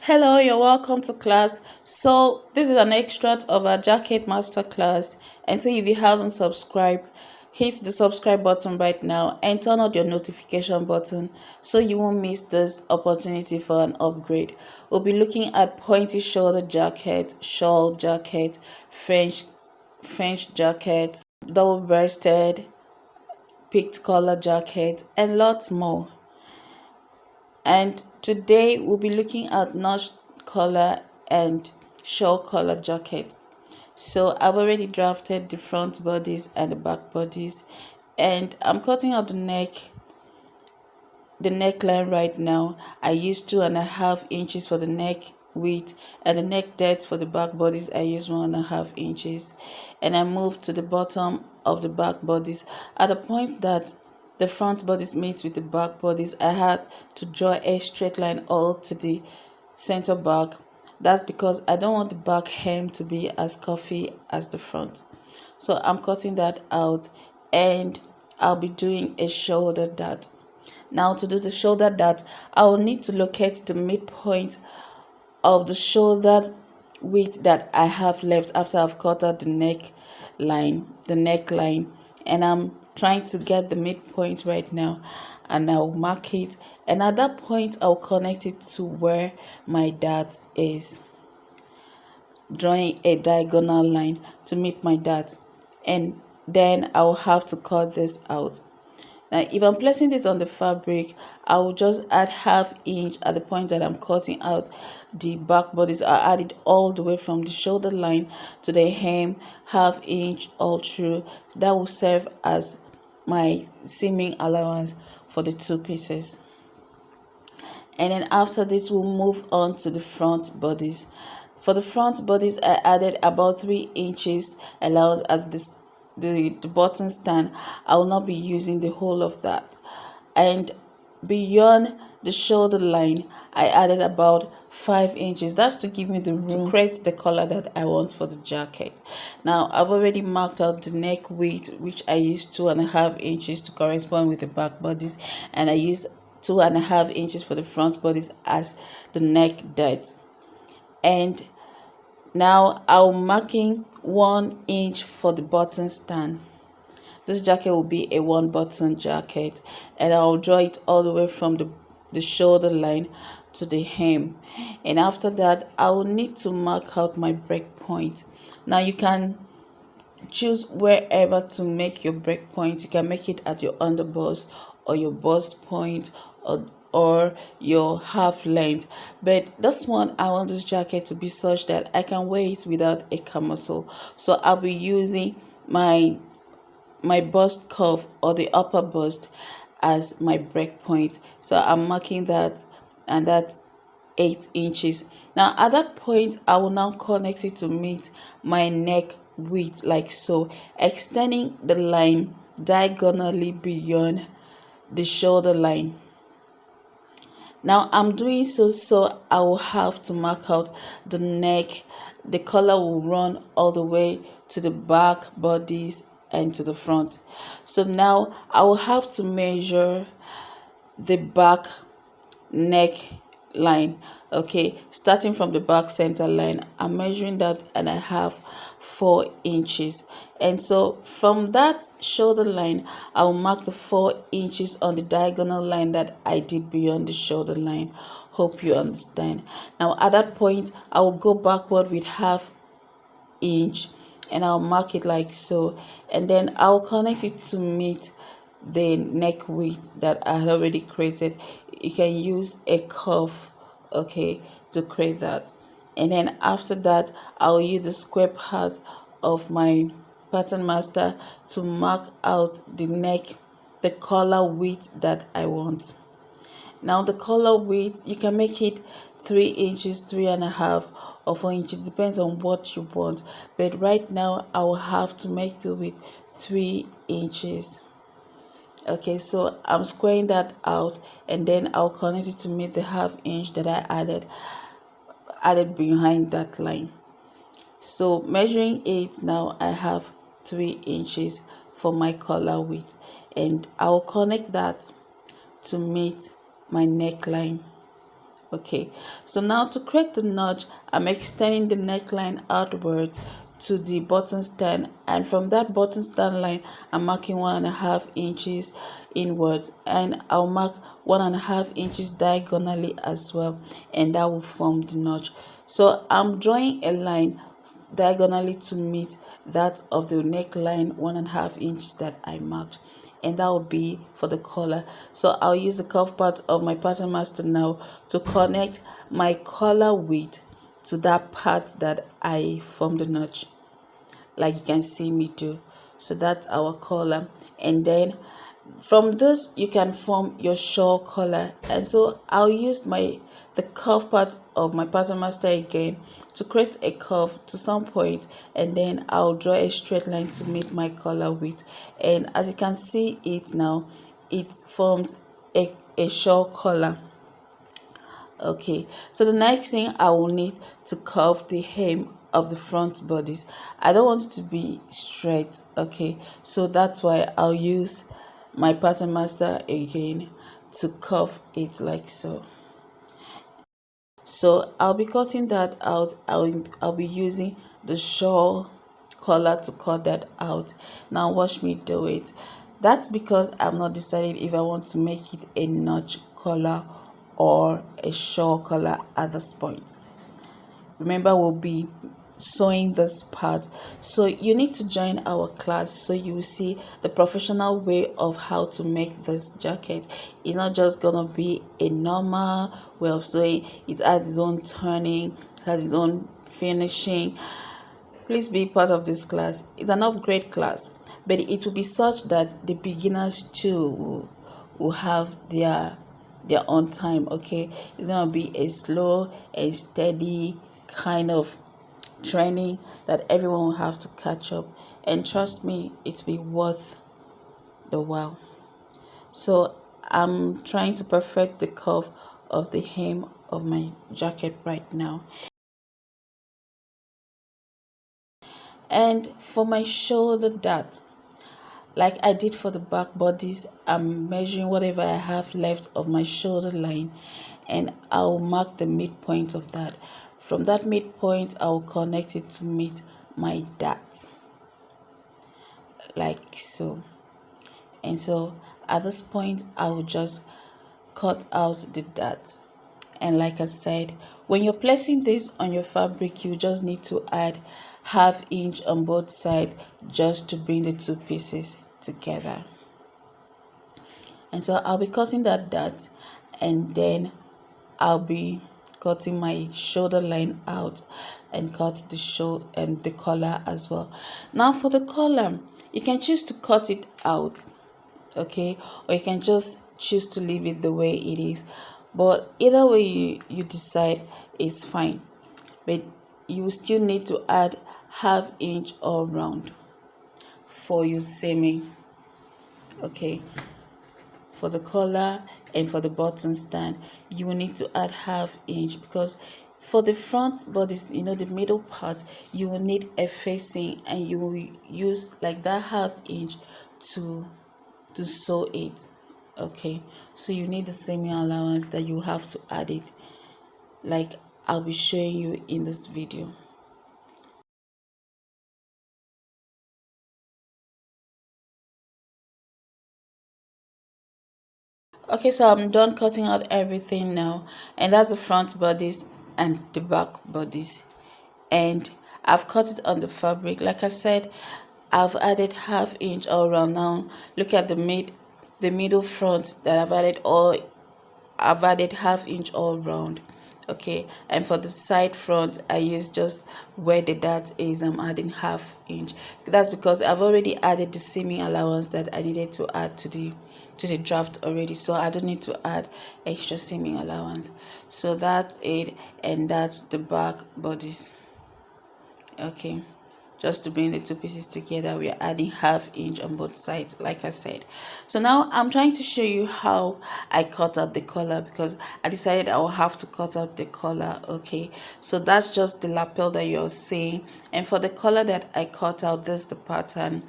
Hello, you're welcome to class. So, this is an extract of our jacket masterclass. And so, if you haven't subscribed, hit the subscribe button right now and turn on your notification button so you won't miss this opportunity for an upgrade. We'll be looking at pointy shoulder jacket, shawl jacket, French jacket, double-breasted, picked collar jacket, and lots more. And today we'll be looking at notch collar and shawl collar jacket. So I've already drafted the front bodies and the back bodies, and I'm cutting out the neckline right now. I used 2.5 inches for the neck width, and the neck depth for the back bodies I use 1.5 inches. And I moved to the bottom of the back bodies. At the point that the front bodies meet with the back bodies, I had to draw a straight line all to the center back. That's because I don't want the back hem to be as cuffy as the front. So I'm cutting that out, and I'll be doing a shoulder dart. Now, to do the shoulder dart, I will need to locate the midpoint of the shoulder width that I have left after I've cut out the neckline, and I'm trying to get the midpoint right now, and I'll mark it, and at that point I'll connect it to where my dart is, drawing a diagonal line to meet my dart, and then I'll have to cut this out. Now, if I'm placing this on the fabric, I will just add 1/2 inch at the point that I'm cutting out the back bodies. I add it all the way from the shoulder line to the hem, 1/2 inch all through. So that will serve as my seaming allowance for the two pieces. And then after this, we'll move on to the front bodies. For the front bodies, I added about 3 inches allowance as the button stand. I will not be using the whole of that. And beyond the shoulder line, I added about 5 inches. That's to give me the room to create the color that I want for the jacket. Now, I've already marked out the neck width, which I used 2.5 inches to correspond with the back bodies, and I used 2.5 inches for the front bodies as the neck depth. And now I'm marking 1 inch for the button stand. This jacket will be a 1 button jacket, and I'll draw it all the way from the shoulder line to the hem. And after that, I will need to mark out my break point. Now you can choose wherever to make your break point. You can make it at your underbust or your bust point, or your half length, but this one I want this jacket to be such that I can wear it without a camisole. So I'll be using my bust curve or the upper bust as my break point. So I'm marking that, and that's 8 inches. Now at that point, I will now connect it to meet my neck width, like so, extending the line diagonally beyond the shoulder line. Now I'm doing so I will have to mark out the neck. The collar will run all the way to the back bodies and to the front. So now I will have to measure the back neck line. Okay, starting from the back center line, I'm measuring that, and I have 4 inches. And so from that shoulder line, I will mark the 4 inches on the diagonal line that I did beyond the shoulder line. Hope you understand. Now at that point, I will go backward with 1/2 inch, and I'll mark it like so, and then I'll connect it to meet the neck width that I had already created. You can use a curve, okay, to create that. And then after that, I'll use the square part of my pattern master to mark out the neck, the collar width that I want. Now the collar width, you can make it 3 inches, 3.5, or 4 inches, depends on what you want. But right now I will have to make the width 3 inches. Okay, so I'm squaring that out, and then I'll connect it to meet the 1/2 inch that I added behind that line. So measuring it now, I have 3 inches for my collar width, and I'll connect that to meet my neckline. Okay, so now to create the notch, I'm extending the neckline outwards to the button stand, and from that button stand line I'm marking 1.5 inches inwards, and I'll mark 1.5 inches diagonally as well, and that will form the notch. So I'm drawing a line diagonally to meet that of the neckline 1.5 inches that I marked, and that will be for the collar. So I'll use the cuff part of my pattern master now to connect my collar width to that part that I formed the notch, like you can see me do. So that's our collar, and then from this you can form your shawl collar. And so I'll use the curve part of my pattern master again to create a curve to some point, and then I'll draw a straight line to meet my collar width, and as you can see it now, it forms a shawl collar. Okay, so the next thing I will need to curve the hem of the front bodice. I don't want it to be straight. Okay, so that's why I'll use my pattern master again to curve it like so. So I'll be cutting that out. I'll be using the shawl collar to cut that out. Now watch me do it. That's because I'm not decided if I want to make it a notch collar or a shawl collar at this point. Remember, we'll be sewing this part, so you need to join our class so you will see the professional way of how to make this jacket. It's not just gonna be a normal way of sewing. It has its own turning, it has its own finishing. Please be part of this class. It's an upgrade class, but it will be such that the beginners too will have their own time. Okay, it's gonna be a slow and steady kind of training that everyone will have to catch up, and trust me, it will be worth the while. So I'm trying to perfect the curve of the hem of my jacket right now. And for my shoulder dart, like I did for the back bodice, I'm measuring whatever I have left of my shoulder line, and I'll mark the midpoint of that. From that midpoint, I'll connect it to meet my dart, like so. And so at this point, I will just cut out the dart. And like I said, when you're placing this on your fabric, you just need to add 1/2 inch on both sides just to bring the two pieces together. And so I'll be cutting that dart, and then I'll be cutting my shoulder line out and cut the collar as well. Now for the collar, you can choose to cut it out, okay, or you can just choose to leave it the way it is, but either way you decide is fine, but you will still need to add 1/2 inch all round for your seaming. Okay, for the collar and for the button stand, you will need to add 1/2 inch, because for the front bodice, the middle part, you will need a facing, and you will use like that 1/2 inch to sew it. Okay, so you need the seaming allowance that you have to add it, like I'll be showing you in this video. Okay, so I'm done cutting out everything now, and that's the front bodice and the back bodice, and I've cut it on the fabric. Like I said, I've added 1/2 inch all around. Now look at the middle front that I've added 1/2 inch all round. Okay, and for the side front, I use just where the dart is, I'm adding 1/2 inch. That's because I've already added the seaming allowance that I needed to add to the draft already, so I don't need to add extra seaming allowance. So that's it, and that's the back bodice. Okay, just to bring the two pieces together, we are adding 1/2 inch on both sides, like I said. So now I'm trying to show you how I cut out the collar, because I decided I will have to cut out the collar. Okay, so that's just the lapel that you're seeing, and for the collar that I cut out, this is the pattern,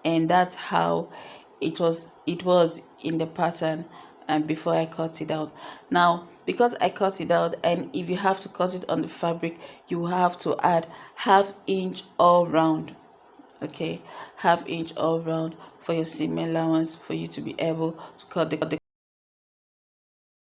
and that's how it was in the pattern. and before I cut it out. Now, because I cut it out, and if you have to cut it on the fabric, you have to add half inch all round. Okay, half inch all round for your seam allowance, for you to be able to cut the